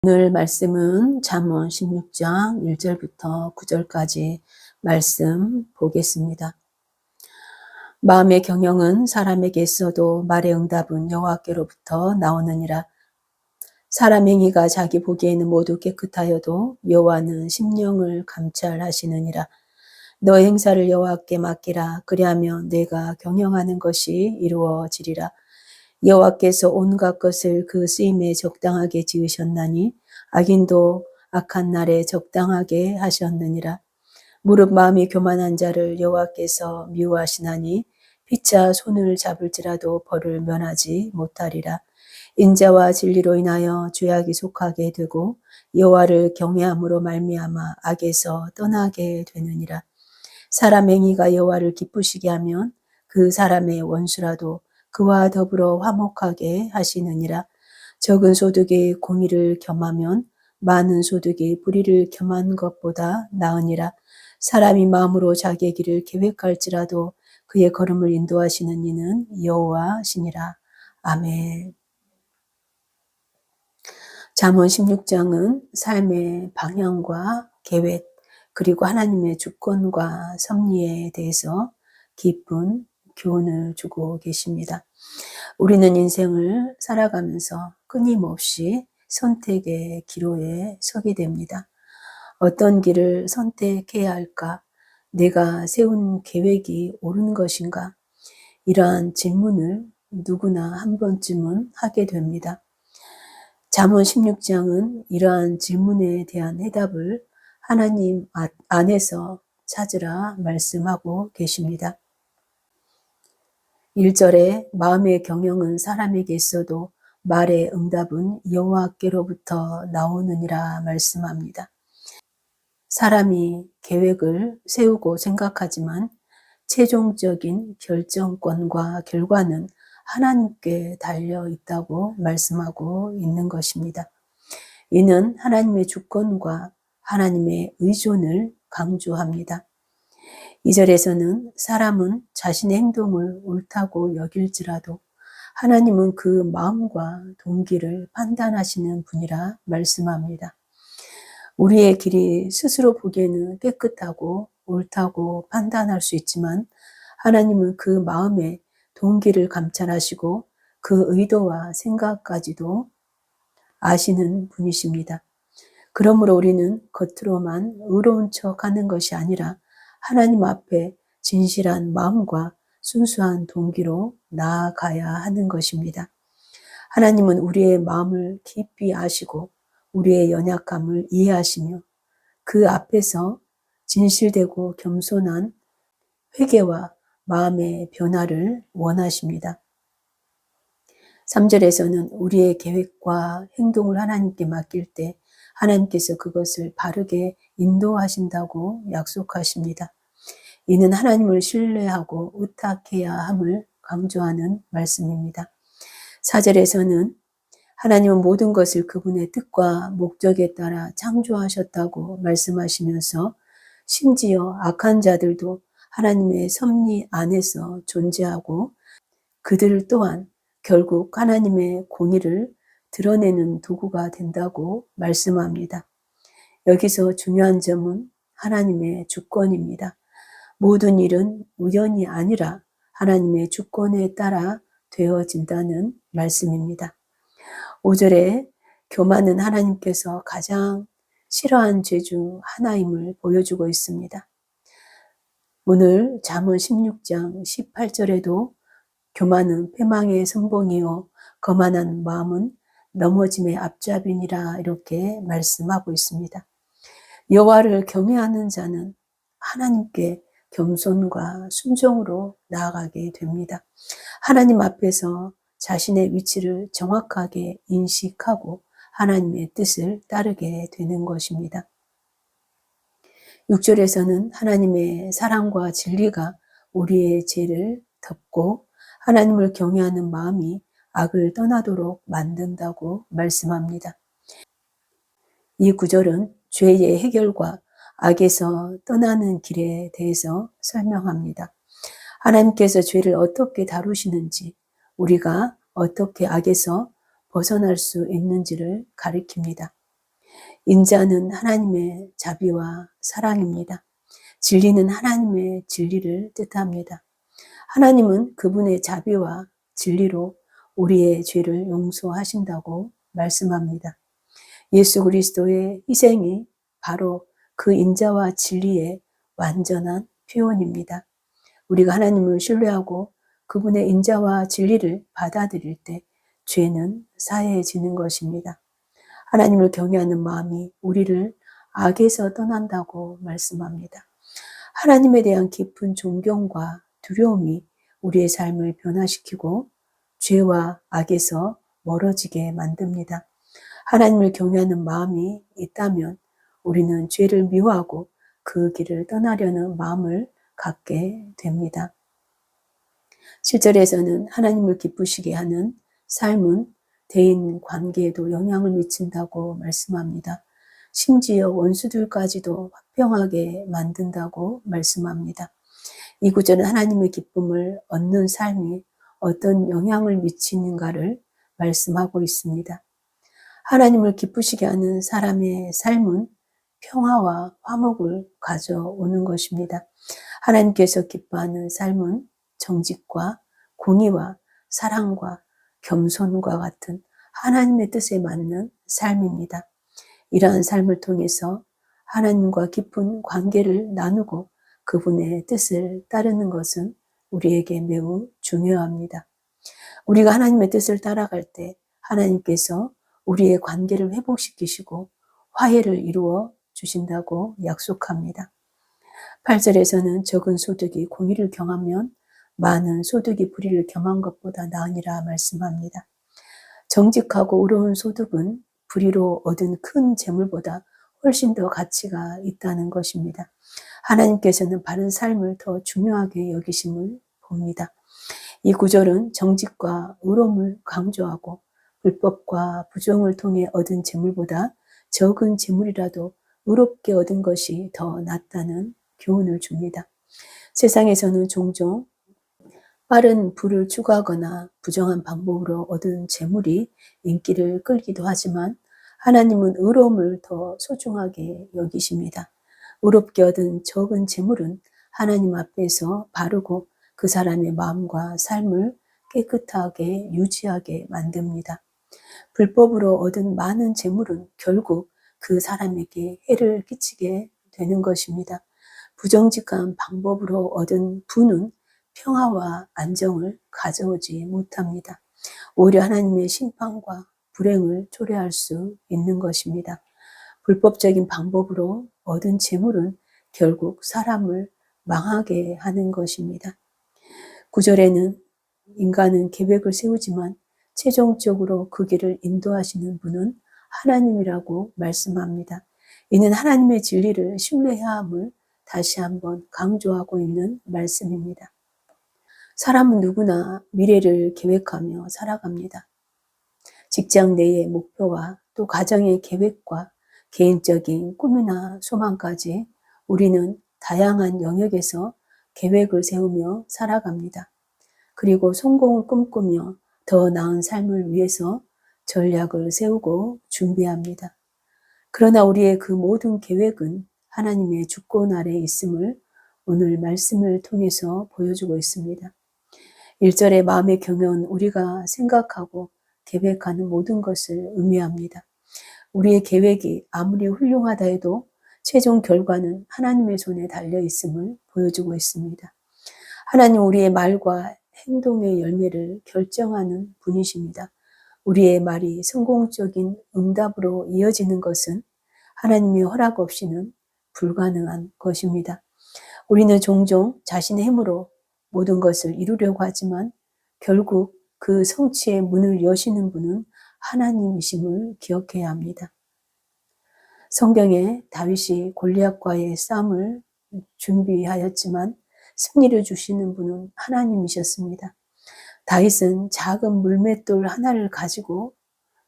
오늘 말씀은 잠언 16장 1절부터 9절까지 말씀 보겠습니다. 마음의 경영은 사람에게 있어도 말의 응답은 여호와께로부터 나오느니라. 사람 행위가 자기 보기에는 모두 깨끗하여도 여호와는 심령을 감찰하시느니라. 너 행사를 여호와께 맡기라. 그리하면 내가 경영하는 것이 이루어지리라. 여호와께서 온갖 것을 그 쓰임에 적당하게 지으셨나니 악인도 악한 날에 적당하게 하셨느니라. 무릇 마음이 교만한 자를 여호와께서 미워하시나니 피차 손을 잡을지라도 벌을 면하지 못하리라. 인자와 진리로 인하여 죄악이 속하게 되고 여호와를 경외함으로 말미암아 악에서 떠나게 되느니라. 사람 행위가 여호와를 기쁘시게 하면 그 사람의 원수라도 그와 더불어 화목하게 하시느니라. 적은 소득이 공의를 겸하면 많은 소득이 불의를 겸한 것보다 나으니라. 사람이 마음으로 자기의 길을 계획할지라도 그의 걸음을 인도하시는 이는 여호와시니라. 아멘. 잠언 16장은 삶의 방향과 계획 그리고 하나님의 주권과 섭리에 대해서 깊은 교훈을 주고 계십니다. 우리는 인생을 살아가면서 끊임없이 선택의 기로에 서게 됩니다. 어떤 길을 선택해야 할까? 내가 세운 계획이 옳은 것인가? 이러한 질문을 누구나 한 번쯤은 하게 됩니다. 잠언 16장은 이러한 질문에 대한 해답을 하나님 안에서 찾으라 말씀하고 계십니다. 1절에 마음의 경영은 사람에게 있어도 말의 응답은 여호와께로부터 나오느니라 말씀합니다. 사람이 계획을 세우고 생각하지만 최종적인 결정권과 결과는 하나님께 달려 있다고 말씀하고 있는 것입니다. 이는 하나님의 주권과 하나님의 의존을 강조합니다. 2절에서는 사람은 자신의 행동을 옳다고 여길지라도 하나님은 그 마음과 동기를 판단하시는 분이라 말씀합니다. 우리의 길이 스스로 보기에는 깨끗하고 옳다고 판단할 수 있지만 하나님은 그 마음의 동기를 감찰하시고 그 의도와 생각까지도 아시는 분이십니다. 그러므로 우리는 겉으로만 의로운 척 하는 것이 아니라 하나님 앞에 진실한 마음과 순수한 동기로 나아가야 하는 것입니다. 하나님은 우리의 마음을 깊이 아시고 우리의 연약함을 이해하시며 그 앞에서 진실되고 겸손한 회개와 마음의 변화를 원하십니다. 3절에서는 우리의 계획과 행동을 하나님께 맡길 때 하나님께서 그것을 바르게 인도하신다고 약속하십니다. 이는 하나님을 신뢰하고 의탁해야 함을 강조하는 말씀입니다. 4절에서는 하나님은 모든 것을 그분의 뜻과 목적에 따라 창조하셨다고 말씀하시면서 심지어 악한 자들도 하나님의 섭리 안에서 존재하고 그들 또한 결국 하나님의 공의를 드러내는 도구가 된다고 말씀합니다. 여기서 중요한 점은 하나님의 주권입니다. 모든 일은 우연이 아니라 하나님의 주권에 따라 되어진다는 말씀입니다. 5절에 교만은 하나님께서 가장 싫어하는 죄 중 하나임을 보여주고 있습니다. 오늘 잠언 16장 18절에도 교만은 패망의 선봉이요 거만한 마음은 넘어짐의 앞잡이니라 이렇게 말씀하고 있습니다. 여호와를 경외하는 자는 하나님께 겸손과 순종으로 나아가게 됩니다. 하나님 앞에서 자신의 위치를 정확하게 인식하고 하나님의 뜻을 따르게 되는 것입니다. 6절에서는 하나님의 사랑과 진리가 우리의 죄를 덮고 하나님을 경외하는 마음이 악을 떠나도록 만든다고 말씀합니다. 이 구절은 죄의 해결과 악에서 떠나는 길에 대해서 설명합니다. 하나님께서 죄를 어떻게 다루시는지, 우리가 어떻게 악에서 벗어날 수 있는지를 가리킵니다. 인자는 하나님의 자비와 사랑입니다. 진리는 하나님의 진리를 뜻합니다. 하나님은 그분의 자비와 진리로 우리의 죄를 용서하신다고 말씀합니다. 예수 그리스도의 희생이 바로 그 인자와 진리의 완전한 표현입니다. 우리가 하나님을 신뢰하고 그분의 인자와 진리를 받아들일 때 죄는 사해지는 것입니다. 하나님을 경외하는 마음이 우리를 악에서 떠난다고 말씀합니다. 하나님에 대한 깊은 존경과 두려움이 우리의 삶을 변화시키고 죄와 악에서 멀어지게 만듭니다. 하나님을 경외하는 마음이 있다면 우리는 죄를 미워하고 그 길을 떠나려는 마음을 갖게 됩니다. 7절에서는 하나님을 기쁘시게 하는 삶은 대인 관계에도 영향을 미친다고 말씀합니다. 심지어 원수들까지도 화평하게 만든다고 말씀합니다. 이 구절은 하나님의 기쁨을 얻는 삶이 어떤 영향을 미치는가를 말씀하고 있습니다. 하나님을 기쁘시게 하는 사람의 삶은 평화와 화목을 가져오는 것입니다. 하나님께서 기뻐하는 삶은 정직과 공의와 사랑과 겸손과 같은 하나님의 뜻에 맞는 삶입니다. 이러한 삶을 통해서 하나님과 깊은 관계를 나누고 그분의 뜻을 따르는 것은 우리에게 매우 중요합니다. 우리가 하나님의 뜻을 따라갈 때 하나님께서 우리의 관계를 회복시키시고 화해를 이루어 주신다고 약속합니다. 8절에서는 적은 소득이 공의를 경하면 많은 소득이 불의를 경한 것보다 나으니라 말씀합니다. 정직하고 의로운 소득은 불의로 얻은 큰 재물보다 훨씬 더 가치가 있다는 것입니다. 하나님께서는 바른 삶을 더 중요하게 여기심을 봅니다. 이 구절은 정직과 의로움을 강조하고 불법과 부정을 통해 얻은 재물보다 적은 재물이라도 의롭게 얻은 것이 더 낫다는 교훈을 줍니다. 세상에서는 종종 빠른 부를 추구하거나 부정한 방법으로 얻은 재물이 인기를 끌기도 하지만 하나님은 의로움을 더 소중하게 여기십니다. 의롭게 얻은 적은 재물은 하나님 앞에서 바르고 그 사람의 마음과 삶을 깨끗하게 유지하게 만듭니다. 불법으로 얻은 많은 재물은 결국 그 사람에게 해를 끼치게 되는 것입니다. 부정직한 방법으로 얻은 부는 평화와 안정을 가져오지 못합니다. 오히려 하나님의 심판과 불행을 초래할 수 있는 것입니다. 불법적인 방법으로 얻은 재물은 결국 사람을 망하게 하는 것입니다. 9절에는 인간은 계획을 세우지만 최종적으로 그 길을 인도하시는 분은 하나님이라고 말씀합니다. 이는 하나님의 진리를 신뢰해야 함을 다시 한번 강조하고 있는 말씀입니다. 사람은 누구나 미래를 계획하며 살아갑니다. 직장 내의 목표와 또 가정의 계획과 개인적인 꿈이나 소망까지 우리는 다양한 영역에서 계획을 세우며 살아갑니다. 그리고 성공을 꿈꾸며 더 나은 삶을 위해서 전략을 세우고 준비합니다. 그러나 우리의 그 모든 계획은 하나님의 주권 아래에 있음을 오늘 말씀을 통해서 보여주고 있습니다. 1절의 마음의 경영은 우리가 생각하고 계획하는 모든 것을 의미합니다. 우리의 계획이 아무리 훌륭하다 해도 최종 결과는 하나님의 손에 달려 있음을 보여주고 있습니다. 하나님 우리의 말과 행동의 열매를 결정하는 분이십니다. 우리의 말이 성공적인 응답으로 이어지는 것은 하나님의 허락 없이는 불가능한 것입니다. 우리는 종종 자신의 힘으로 모든 것을 이루려고 하지만 결국 그 성취의 문을 여시는 분은 하나님이심을 기억해야 합니다. 성경에 다윗이 골리앗과의 싸움을 준비하였지만 승리를 주시는 분은 하나님이셨습니다. 다윗은 작은 물맷돌 하나를 가지고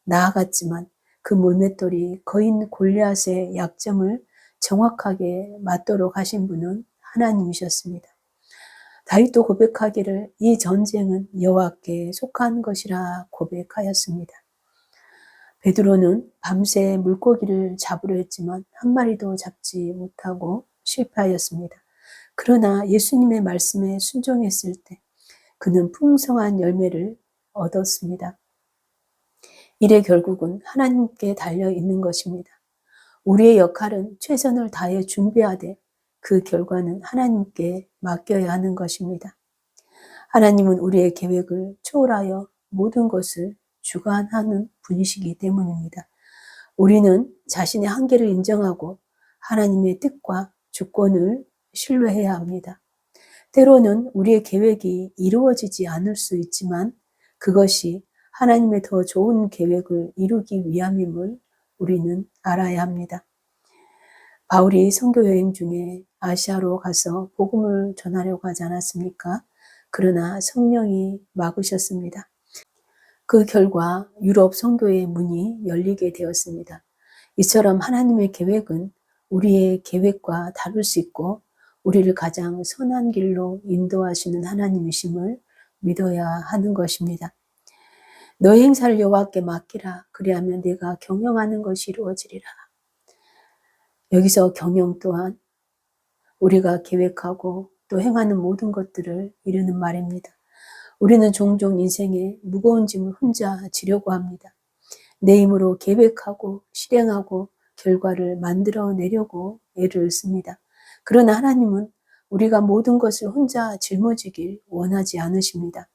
나아갔지만 그 물맷돌이 거인 골리앗의 약점을 정확하게 맞도록 하신 분은 하나님이셨습니다. 다윗도 고백하기를 이 전쟁은 여호와께 속한 것이라 고백하였습니다. 베드로는 밤새 물고기를 잡으려 했지만 한 마리도 잡지 못하고 실패하였습니다. 그러나 예수님의 말씀에 순종했을 때 그는 풍성한 열매를 얻었습니다. 일의 결국은 하나님께 달려 있는 것입니다. 우리의 역할은 최선을 다해 준비하되 그 결과는 하나님께 맡겨야 하는 것입니다. 하나님은 우리의 계획을 초월하여 모든 것을 주관하는 분이시기 때문입니다. 우리는 자신의 한계를 인정하고 하나님의 뜻과 주권을 신뢰해야 합니다. 때로는 우리의 계획이 이루어지지 않을 수 있지만 그것이 하나님의 더 좋은 계획을 이루기 위함임을 우리는 알아야 합니다. 바울이 선교 여행 중에 아시아로 가서 복음을 전하려고 하지 않았습니까? 그러나 성령이 막으셨습니다. 그 결과 유럽 선교의 문이 열리게 되었습니다. 이처럼 하나님의 계획은 우리의 계획과 다를 수 있고 우리를 가장 선한 길로 인도하시는 하나님이심을 믿어야 하는 것입니다. 너의 행사를 여호와께 맡기라. 그리하면 네가 경영하는 것이 이루어지리라. 여기서 경영 또한 우리가 계획하고 또 행하는 모든 것들을 이루는 말입니다. 우리는 종종 인생에 무거운 짐을 혼자 지려고 합니다. 내 힘으로 계획하고 실행하고 결과를 만들어내려고 애를 씁니다. 그러나 하나님은 우리가 모든 것을 혼자 짊어지길 원하지 않으십니다.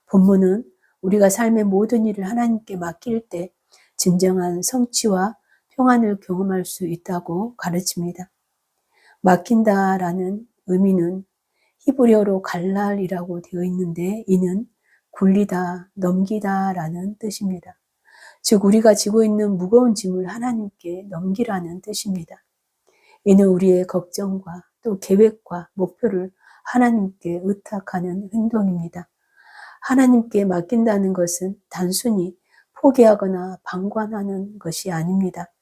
본문은 우리가 삶의 모든 일을 하나님께 맡길 때 진정한 성취와 평안을 경험할 수 있다고 가르칩니다. 맡긴다라는 의미는 히브리어로 갈랄이라고 되어 있는데 이는 굴리다, 넘기다라는 뜻입니다. 즉 우리가 지고 있는 무거운 짐을 하나님께 넘기라는 뜻입니다. 이는 우리의 걱정과 또 계획과 목표를 하나님께 의탁하는 행동입니다. 하나님께 맡긴다는 것은 단순히 포기하거나 방관하는 것이 아닙니다.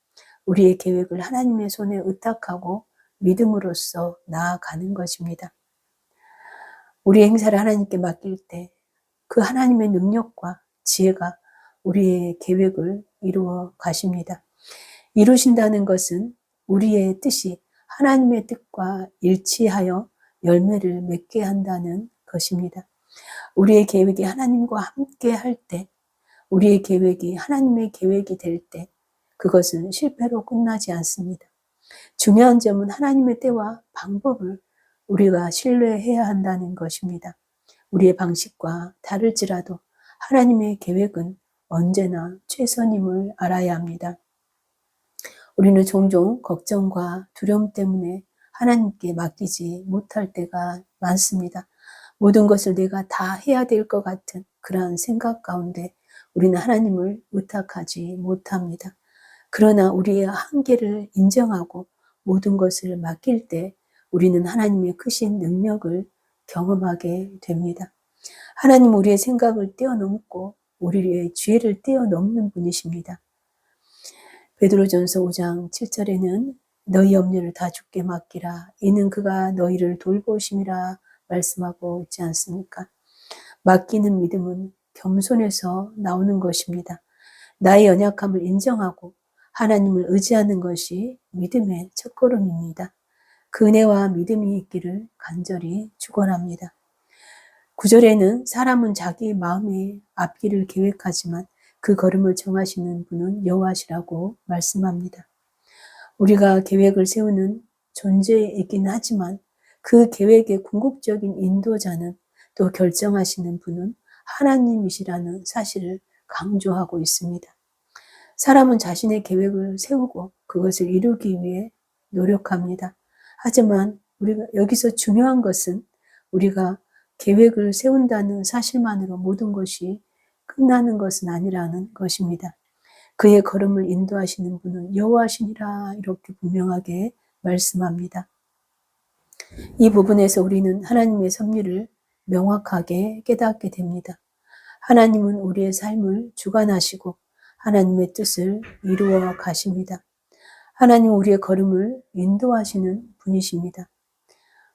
우리의 계획을 하나님의 손에 의탁하고 믿음으로써 나아가는 것입니다. 우리의 행사를 하나님께 맡길 때 그 하나님의 능력과 지혜가 우리의 계획을 이루어 가십니다. 이루신다는 것은 우리의 뜻이 하나님의 뜻과 일치하여 열매를 맺게 한다는 것입니다. 우리의 계획이 하나님과 함께 할 때, 우리의 계획이 하나님의 계획이 될 때 그것은 실패로 끝나지 않습니다. 중요한 점은 하나님의 때와 방법을 우리가 신뢰해야 한다는 것입니다. 우리의 방식과 다를지라도 하나님의 계획은 언제나 최선임을 알아야 합니다. 우리는 종종 걱정과 두려움 때문에 하나님께 맡기지 못할 때가 많습니다. 모든 것을 내가 다 해야 될 것 같은 그러한 생각 가운데 우리는 하나님을 의탁하지 못합니다. 그러나 우리의 한계를 인정하고 모든 것을 맡길 때 우리는 하나님의 크신 능력을 경험하게 됩니다. 하나님 우리의 생각을 뛰어넘고 우리의 지혜를 뛰어넘는 분이십니다. 베드로전서 5장 7절에는 너희 염려를 다 주께 맡기라. 이는 그가 너희를 돌보심이라 말씀하고 있지 않습니까? 맡기는 믿음은 겸손에서 나오는 것입니다. 나의 연약함을 인정하고 하나님을 의지하는 것이 믿음의 첫걸음입니다. 그 은혜와 믿음이 있기를 간절히 축원합니다. 9절에는 사람은 자기 마음의 앞길을 계획하지만 그 걸음을 정하시는 분은 여호와시라고 말씀합니다. 우리가 계획을 세우는 존재이긴 하지만 그 계획의 궁극적인 인도자는 또 결정하시는 분은 하나님이시라는 사실을 강조하고 있습니다. 사람은 자신의 계획을 세우고 그것을 이루기 위해 노력합니다. 하지만 우리가 여기서 중요한 것은 우리가 계획을 세운다는 사실만으로 모든 것이 끝나는 것은 아니라는 것입니다. 그의 걸음을 인도하시는 분은 여호와시니라 이렇게 분명하게 말씀합니다. 이 부분에서 우리는 하나님의 섭리를 명확하게 깨닫게 됩니다. 하나님은 우리의 삶을 주관하시고 하나님의 뜻을 이루어 가십니다. 하나님은 우리의 걸음을 인도하시는 분이십니다.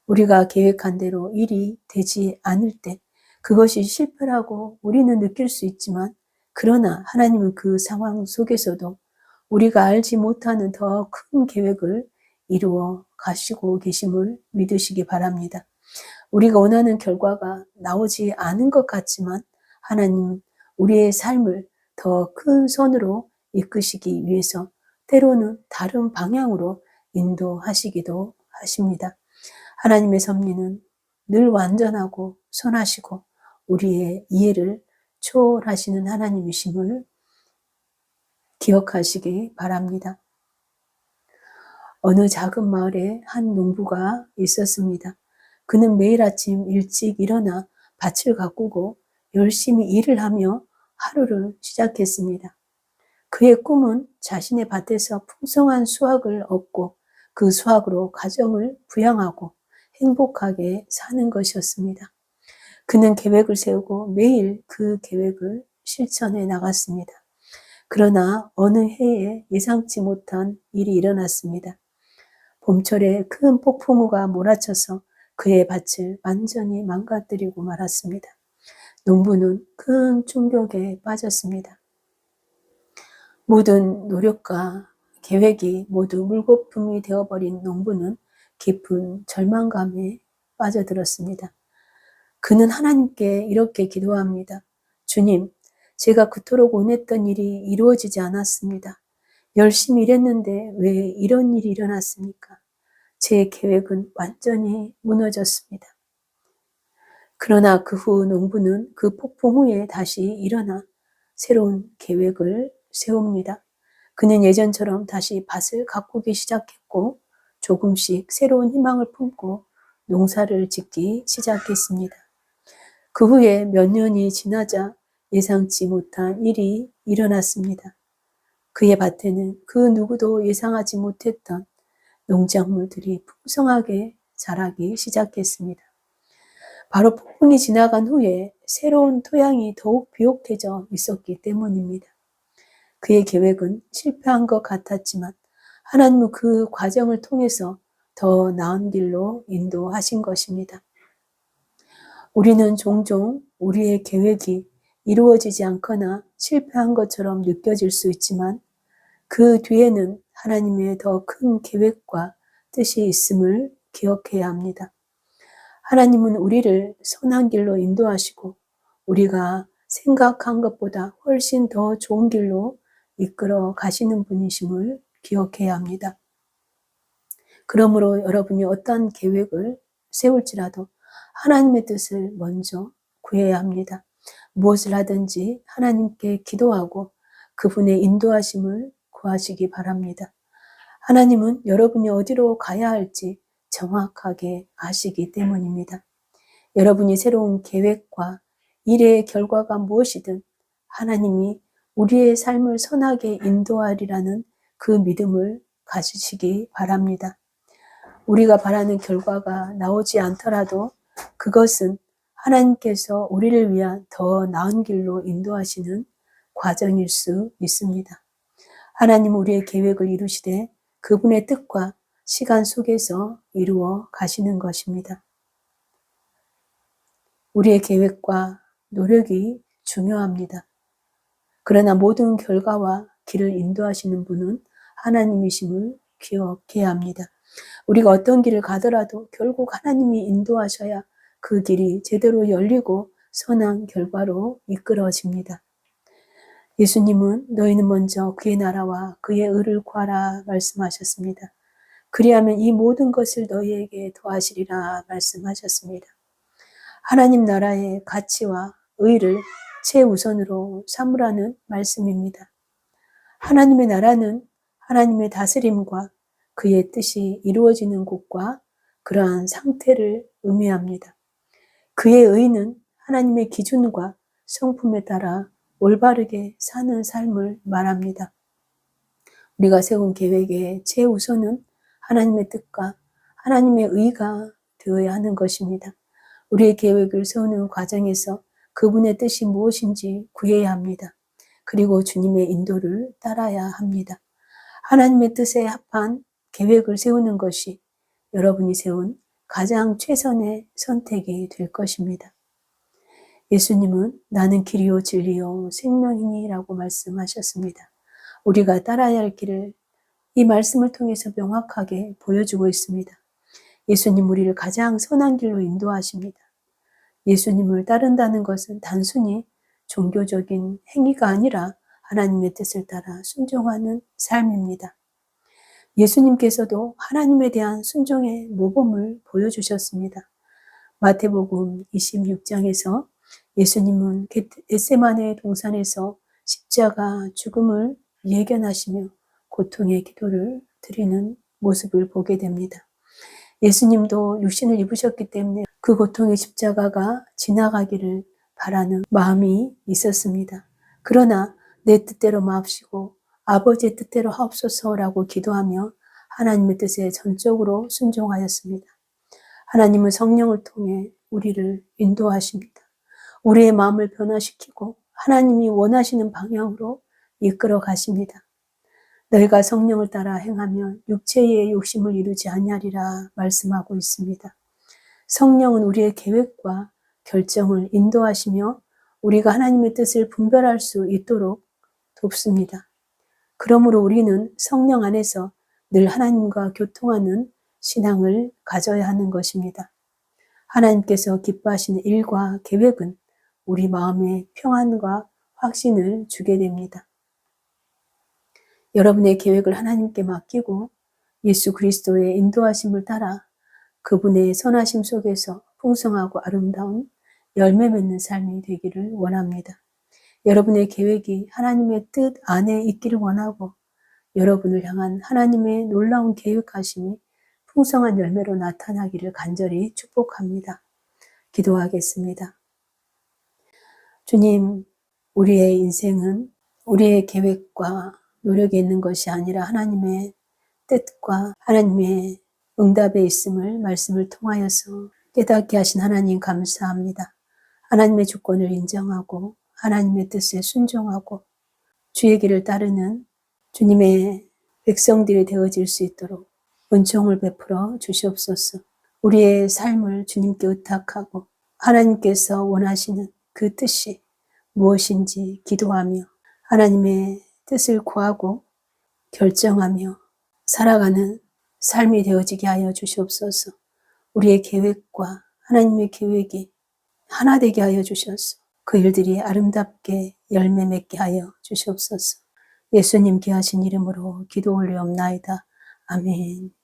우리가 계획한 대로 일이 되지 않을 때 그것이 실패라고 우리는 느낄 수 있지만 그러나 하나님은 그 상황 속에서도 우리가 알지 못하는 더 큰 계획을 이루어 가시고 계심을 믿으시기 바랍니다. 우리가 원하는 결과가 나오지 않은 것 같지만 하나님은 우리의 삶을 더 큰 선으로 이끄시기 위해서 때로는 다른 방향으로 인도하시기도 하십니다. 하나님의 섭리는 늘 완전하고 선하시고 우리의 이해를 초월하시는 하나님이심을 기억하시기 바랍니다. 어느 작은 마을에 한 농부가 있었습니다. 그는 매일 아침 일찍 일어나 밭을 가꾸고 열심히 일을 하며 하루를 시작했습니다. 그의 꿈은 자신의 밭에서 풍성한 수확을 얻고 그 수확으로 가정을 부양하고 행복하게 사는 것이었습니다. 그는 계획을 세우고 매일 그 계획을 실천해 나갔습니다. 그러나 어느 해에 예상치 못한 일이 일어났습니다. 봄철에 큰 폭풍우가 몰아쳐서 그의 밭을 완전히 망가뜨리고 말았습니다. 농부는 큰 충격에 빠졌습니다. 모든 노력과 계획이 모두 물거품이 되어버린 농부는 깊은 절망감에 빠져들었습니다. 그는 하나님께 이렇게 기도합니다. 주님, 제가 그토록 원했던 일이 이루어지지 않았습니다. 열심히 일했는데 왜 이런 일이 일어났습니까? 제 계획은 완전히 무너졌습니다. 그러나 그 후 농부는 그 폭풍 후에 다시 일어나 새로운 계획을 세웁니다. 그는 예전처럼 다시 밭을 가꾸기 시작했고 조금씩 새로운 희망을 품고 농사를 짓기 시작했습니다. 그 후에 몇 년이 지나자 예상치 못한 일이 일어났습니다. 그의 밭에는 그 누구도 예상하지 못했던 농작물들이 풍성하게 자라기 시작했습니다. 바로 폭풍이 지나간 후에 새로운 토양이 더욱 비옥해져 있었기 때문입니다. 그의 계획은 실패한 것 같았지만 하나님은 그 과정을 통해서 더 나은 길로 인도하신 것입니다. 우리는 종종 우리의 계획이 이루어지지 않거나 실패한 것처럼 느껴질 수 있지만 그 뒤에는 하나님의 더 큰 계획과 뜻이 있음을 기억해야 합니다. 하나님은 우리를 선한 길로 인도하시고 우리가 생각한 것보다 훨씬 더 좋은 길로 이끌어 가시는 분이심을 기억해야 합니다. 그러므로 여러분이 어떤 계획을 세울지라도 하나님의 뜻을 먼저 구해야 합니다. 무엇을 하든지 하나님께 기도하고 그분의 인도하심을 구하시기 바랍니다. 하나님은 여러분이 어디로 가야 할지 정확하게 아시기 때문입니다. 여러분이 새로운 계획과 일의 결과가 무엇이든 하나님이 우리의 삶을 선하게 인도하리라는 그 믿음을 가지시기 바랍니다. 우리가 바라는 결과가 나오지 않더라도 그것은 하나님께서 우리를 위한 더 나은 길로 인도하시는 과정일 수 있습니다. 하나님은 우리의 계획을 이루시되 그분의 뜻과 시간 속에서 이루어 가시는 것입니다. 우리의 계획과 노력이 중요합니다. 그러나 모든 결과와 길을 인도하시는 분은 하나님이심을 기억해야 합니다. 우리가 어떤 길을 가더라도 결국 하나님이 인도하셔야 그 길이 제대로 열리고 선한 결과로 이끌어집니다. 예수님은 너희는 먼저 그의 나라와 그의 의를 구하라 말씀하셨습니다. 그리하면 이 모든 것을 너희에게 더하시리라 말씀하셨습니다. 하나님 나라의 가치와 의를 최우선으로 삼으라는 말씀입니다. 하나님의 나라는 하나님의 다스림과 그의 뜻이 이루어지는 곳과 그러한 상태를 의미합니다. 그의 의는 하나님의 기준과 성품에 따라 올바르게 사는 삶을 말합니다. 우리가 세운 계획의 최우선은 하나님의 뜻과 하나님의 의가 되어야 하는 것입니다. 우리의 계획을 세우는 과정에서 그분의 뜻이 무엇인지 구해야 합니다. 그리고 주님의 인도를 따라야 합니다. 하나님의 뜻에 합한 계획을 세우는 것이 여러분이 세운 가장 최선의 선택이 될 것입니다. 예수님은 나는 길이요 진리요 생명이니 라고 말씀하셨습니다. 우리가 따라야 할 길을 이 말씀을 통해서 명확하게 보여주고 있습니다. 예수님 우리를 가장 선한 길로 인도하십니다. 예수님을 따른다는 것은 단순히 종교적인 행위가 아니라 하나님의 뜻을 따라 순종하는 삶입니다. 예수님께서도 하나님에 대한 순종의 모범을 보여주셨습니다. 마태복음 26장에서 예수님은 겟세마네 동산에서 십자가 죽음을 예견하시며 고통의 기도를 드리는 모습을 보게 됩니다. 예수님도 육신을 입으셨기 때문에 그 고통의 십자가가 지나가기를 바라는 마음이 있었습니다. 그러나 내 뜻대로 마옵시고 아버지의 뜻대로 하옵소서라고 기도하며 하나님의 뜻에 전적으로 순종하였습니다. 하나님은 성령을 통해 우리를 인도하십니다. 우리의 마음을 변화시키고 하나님이 원하시는 방향으로 이끌어 가십니다. 너희가 성령을 따라 행하면 육체의 욕심을 이루지 아니하리라 말씀하고 있습니다. 성령은 우리의 계획과 결정을 인도하시며 우리가 하나님의 뜻을 분별할 수 있도록 돕습니다. 그러므로 우리는 성령 안에서 늘 하나님과 교통하는 신앙을 가져야 하는 것입니다. 하나님께서 기뻐하시는 일과 계획은 우리 마음에 평안과 확신을 주게 됩니다. 여러분의 계획을 하나님께 맡기고 예수 그리스도의 인도하심을 따라 그분의 선하심 속에서 풍성하고 아름다운 열매 맺는 삶이 되기를 원합니다. 여러분의 계획이 하나님의 뜻 안에 있기를 원하고 여러분을 향한 하나님의 놀라운 계획하심이 풍성한 열매로 나타나기를 간절히 축복합니다. 기도하겠습니다. 주님, 우리의 인생은 우리의 계획과 노력에 있는 것이 아니라 하나님의 뜻과 하나님의 응답에 있음을 말씀을 통하여서 깨닫게 하신 하나님 감사합니다. 하나님의 주권을 인정하고 하나님의 뜻에 순종하고 주의 길을 따르는 주님의 백성들이 되어질 수 있도록 은총을 베풀어 주시옵소서. 우리의 삶을 주님께 의탁하고 하나님께서 원하시는 그 뜻이 무엇인지 기도하며 하나님의 뜻을 구하고 결정하며 살아가는 삶이 되어지게 하여 주시옵소서. 우리의 계획과 하나님의 계획이 하나 되게 하여 주셔서 그 일들이 아름답게 열매 맺게 하여 주시옵소서. 예수님 귀하신 이름으로 기도 올리옵나이다. 아멘.